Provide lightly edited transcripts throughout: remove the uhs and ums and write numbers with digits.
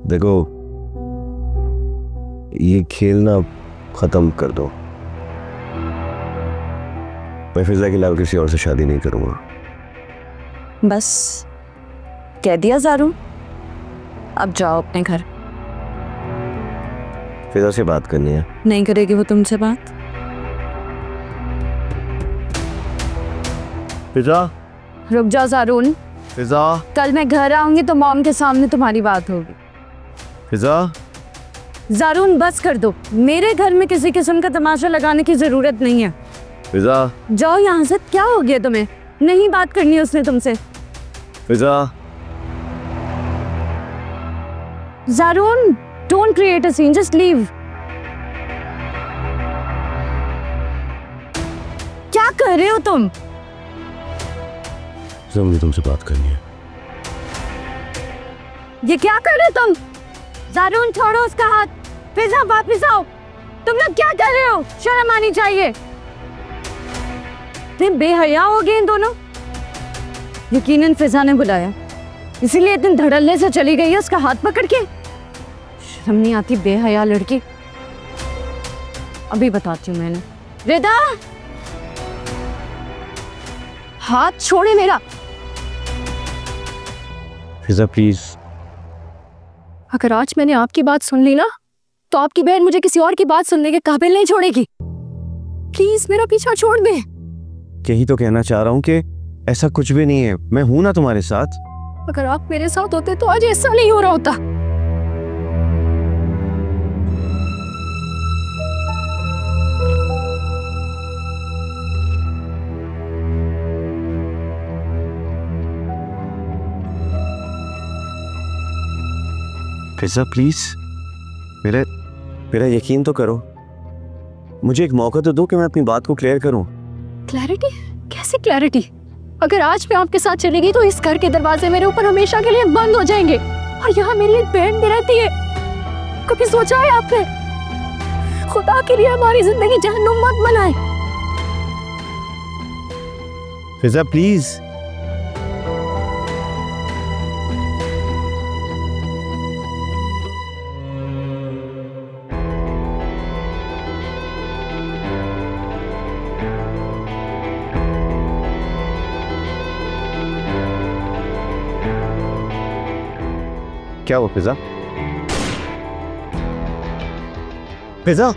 देखो, ये खेलना खत्म कर दो। मैं फिजा के अलावा किसी और से शादी नहीं करूंगा। बस कह दिया ज़ारून, अब जाओ अपने घर। फिजा से बात करनी है। नहीं करेगी वो तुमसे बात? फिजा, रुक जाओ ज़ारून। फिजा, कल मैं घर आऊंगी तो मॉम के सामने तुम्हारी बात होगी। फिजा, ज़ारून बस कर दो, मेरे घर में किसी किस्म का तमाशा लगाने की जरूरत नहीं है। फिजा, जाओ यहाँ से। क्या हो गया तुम्हें? नहीं बात करनी उसने तुमसे। Fiza, Zaroon, don't create a scene, just leave. क्या कर रहे हो तुम? मुझे तुमसे बात करनी है। ये क्या कर रहे हो तुम? ज़ारून छोड़ो उसका हाथ। फिजा वापस आओ। तुम लोग क्या कर रहे हो? शर्म आनी चाहिए। इतने बेहया हो गए इन दोनों। यकीनन फिजा ने बुलाया, इसीलिए इतने धड़ल्ले से चली गई है उसका हाथ पकड़ के। शर्म नहीं आती, बेहया लड़की। अभी बताती हूँ मैंने। रिदा, हाथ छोड़े मेरा। फिजा प्लीज। अगर आज मैंने आपकी बात सुन ली ना, तो आपकी बहन मुझे किसी और की बात सुनने के काबिल नहीं छोड़ेगी। प्लीज मेरा पीछा छोड़ दे। यही तो कहना चाह रहा हूँ कि ऐसा कुछ भी नहीं है, मैं हूं ना तुम्हारे साथ। अगर आप मेरे साथ होते तो आज ऐसा नहीं हो रहा होता। फिजा प्लीज, मेरा यकीन तो करो। मुझे एक मौका तो दो कि मैं अपनी बात को क्लियर करूं। क्लैरिटी? कैसी क्लैरिटी? अगर आज मैं आपके साथ चली गई तो इस घर के दरवाजे मेरे ऊपर हमेशा के लिए बंद हो जाएंगे, और यहाँ मेरी एक बहन भी रहती है। कभी सोचा है आपने? खुदा के लिए हमारी जिंदगी जहन्नुम मत बनाए। फिजा प्लीज। क्या हुआ फिजा? फिजा,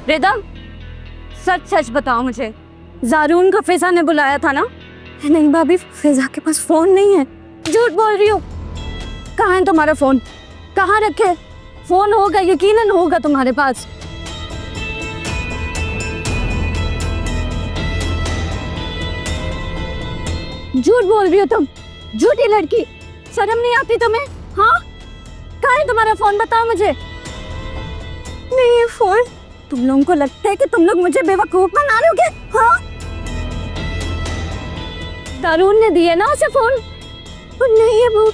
रिदा, सच सच बताओ मुझे, ज़ारून को फिजा ने बुलाया था ना? नहीं भाभी, फिजा के पास फोन नहीं है। झूठ बोल रही हो। कहाँ है तुम्हारा फोन? कहाँ रखे? फोन होगा, यकीनन होगा तुम्हारे पास। झूठ बोल रही हो तुम, झूठी लड़की। शर्म नहीं आती तुम्हें? हाँ, कहाँ है तुम्हारा फोन? बताओ मुझे। नहीं है फोन। तुम लोगों को लगता है कि तुम लोग मुझे बेवकूफ बना रहे हो क्या? हाँ, ज़ारून ने दिया ना उसे फोन? नहीं है वो।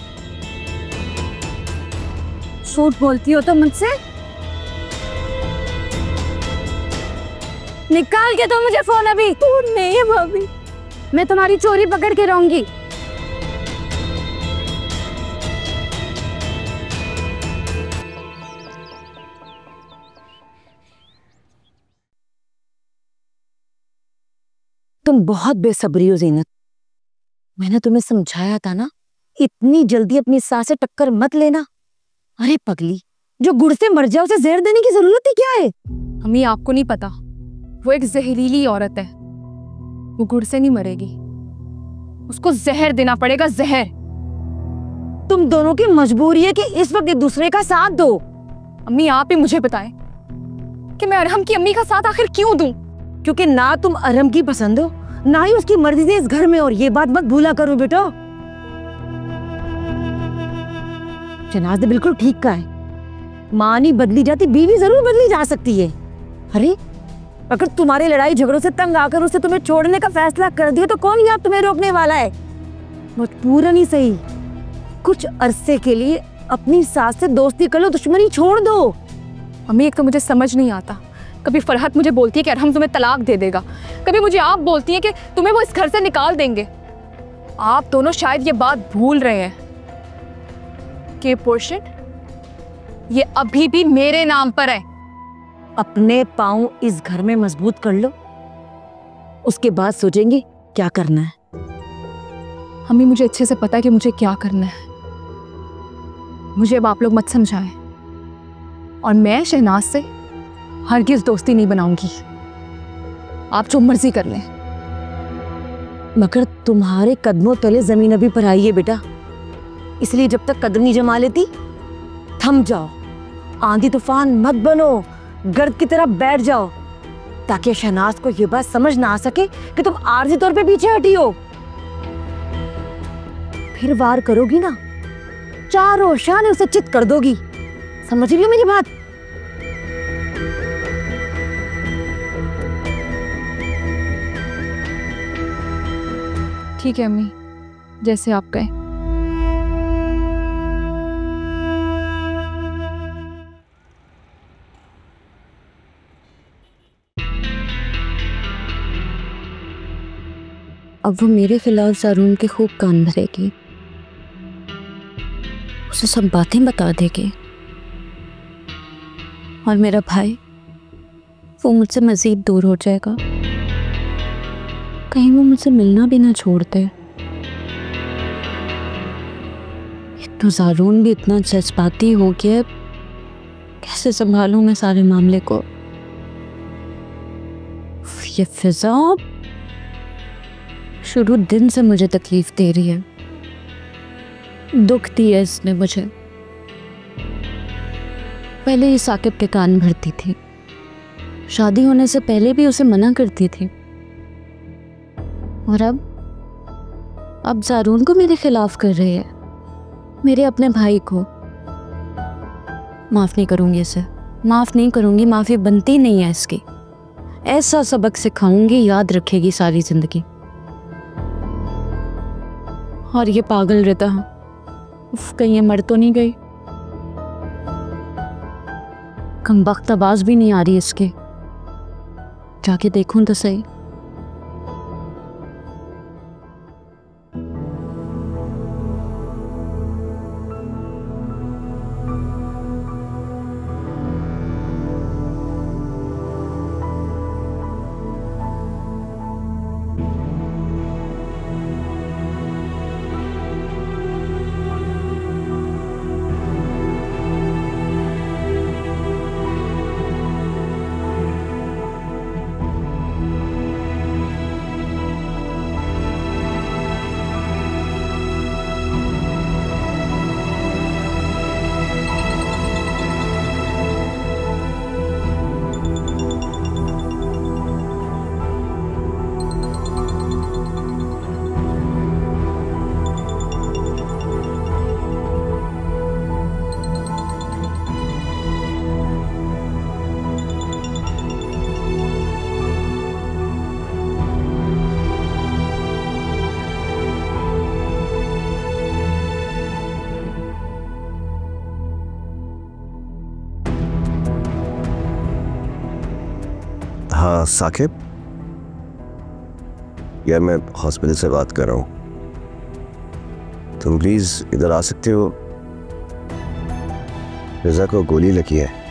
झूठ बोलती हो तो मुझसे। निकाल के दो मुझे फोन अभी। नहीं है भाभी, मैं तुम्हारी चोरी पकड़ के रहूंगी। तुम बहुत बेसब्री हो ज़ीनत। मैंने तुम्हें समझाया था ना, इतनी जल्दी अपनी सास से टक्कर मत लेना। अरे पगली, जो गुड़ से मर जाए उसे जहर देने की जरूरत ही क्या है? अम्मी आपको नहीं पता, वो एक जहरीली औरत है। वो गुड़ से नहीं मरेगी, उसको जहर देना पड़ेगा, जहर। तुम दोनों की मजबूरी है कि इस वक्त एक दूसरे का साथ दो। अम्मी आप ही मुझे बताएं कि मैं अरहम की अम्मी का साथ आखिर क्यों दूं? क्योंकि ना तुम अरहम की पसंद हो, ना ही उसकी मर्जी से इस घर में, और ये बात मत भूला करो बेटा। शहनाज ने बिल्कुल ठीक कहा है, माँ नहीं बदली जाती, बीवी जरूर बदली जा सकती है। अरे अगर तुम्हारे लड़ाई झगड़ों से तंग आकर उसे तुम्हें छोड़ने का फैसला कर दिया तो कौन यहाँ तुम्हें रोकने वाला है? पूरा नहीं सही, कुछ अरसे के लिए अपनी सास से दोस्ती कर लो, दुश्मनी छोड़ दो। अम्मी एक तो मुझे समझ नहीं आता, कभी फरहत मुझे बोलती है कि अरहम तुम्हें तलाक दे देगा, कभी मुझे आप बोलती हैं कि तुम्हें वो इस घर से निकाल देंगे। आप दोनों शायद ये बात भूल रहे हैं कि पोर्शन ये अभी भी मेरे नाम पर है। अपने पांव इस घर में मजबूत कर लो, उसके बाद सोचेंगे क्या करना है। अम्मी मुझे अच्छे से पता है कि मुझे क्या करना है, मुझे अब आप लोग मत समझाएं, और मैं शहनाज से हरगिज़ दोस्ती नहीं बनाऊंगी। आप जो मर्जी कर लें। मगर तुम्हारे कदमों तले जमीन अभी पर आई है बेटा, इसलिए जब तक कदम नहीं जमा लेती थम जाओ, आंधी तूफान मत बनो, गर्द की तरह बैठ जाओ, ताकि शहनाज को यह बात समझ ना आ सके कि तुम आर्जी तौर पे पीछे हटी हो। फिर वार करोगी ना, चारों शान उसे चित कर दोगी। समझ रही हो मेरी बात? ठीक है अम्मी, जैसे आप कहें। अब वो मेरे खिलाफ ज़ारून के खूब कान भरेगी, उसे सब बातें बता देगी, और मेरा भाई वो मुझसे मज़ीद दूर हो जाएगा, कहीं वो मुझसे मिलना भी ना छोड़ते। तो ज़ारून भी इतना जज्बाती हो गया, कैसे संभालूं मैं सारे मामले को। ये फिजा शुरू दिन से मुझे तकलीफ दे रही है, दुख दिया इसने मुझे। पहले ये साकिब के कान भरती थी, शादी होने से पहले भी उसे मना करती थी, और अब ज़ारून को मेरे खिलाफ कर रही है, मेरे अपने भाई को। माफ़ नहीं करूँगी इसे, माफ़ नहीं करूँगी, माफ़ी बनती नहीं है इसकी। ऐसा सबक सिखाऊंगी, याद रखेगी सारी ज़िंदगी। और ये पागल रहता, कहीं ये मर तो नहीं गई? कमबख्त आवाज़ भी नहीं आ रही इसके, जाके देखूं तो सही। हाँ साकिब, यार मैं हॉस्पिटल से बात कर रहा हूँ, तुम प्लीज इधर आ सकते हो? रिजा को गोली लगी है।